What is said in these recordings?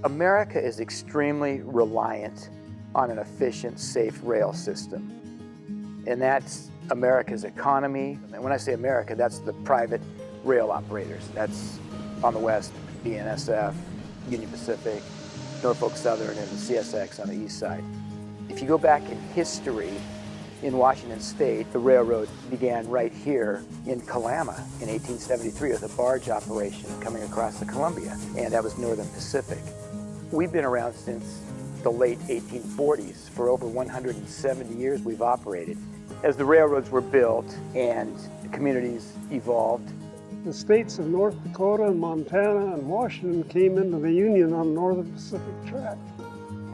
America is extremely reliant on an efficient, safe rail system. And that's America's economy. And when I say America, that's the private rail operators. That's on the west, BNSF, Union Pacific, Norfolk Southern, and the CSX on the east side. If you go back in history, in Washington State, the railroad began right here in Kalama in 1873 with a barge operation coming across the Columbia, and that was Northern Pacific. We've been around since the late 1840s. For over 170 years we've operated. As the railroads were built and the communities evolved, the states of North Dakota and Montana and Washington came into the Union on Northern Pacific track.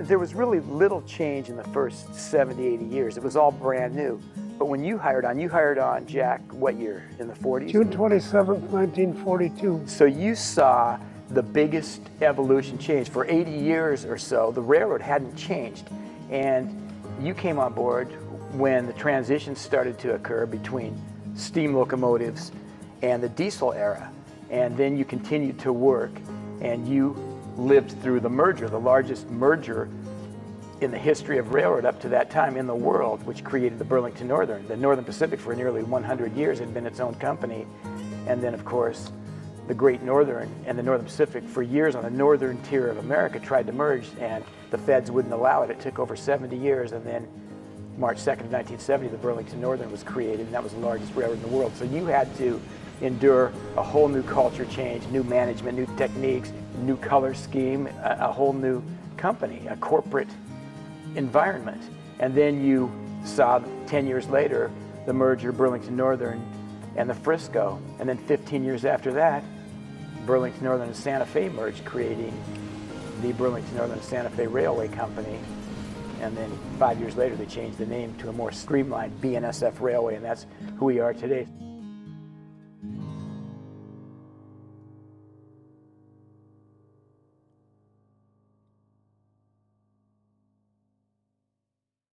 there was really little change in the first 70, 80 years. It was all brand new. But when you hired on, Jack, what year? In the 40s? June 27th, 1942. So you saw the biggest evolution change. For 80 years or so, the railroad hadn't changed. And you came on board when the transition started to occur between steam locomotives and the diesel era. And then you continued to work, and you lived through the merger, the largest merger in the history of railroad up to that time in the world, which created the Burlington Northern. The Northern Pacific for nearly 100 years had been its own company. And then, of course, the Great Northern and the Northern Pacific for years on the northern tier of America tried to merge, and the feds wouldn't allow it. It took over 70 years, and then March 2nd, 1970, the Burlington Northern was created, and that was the largest railroad in the world. So you had to endure a whole new culture change, new management, new techniques, new color scheme, a whole new company, a corporate environment. And then you saw 10 years later the merger, Burlington Northern and the Frisco. And then 15 years after that, Burlington Northern and Santa Fe merged, creating the Burlington Northern and Santa Fe Railway Company. And then 5 years later, they changed the name to a more streamlined BNSF Railway, and that's who we are today.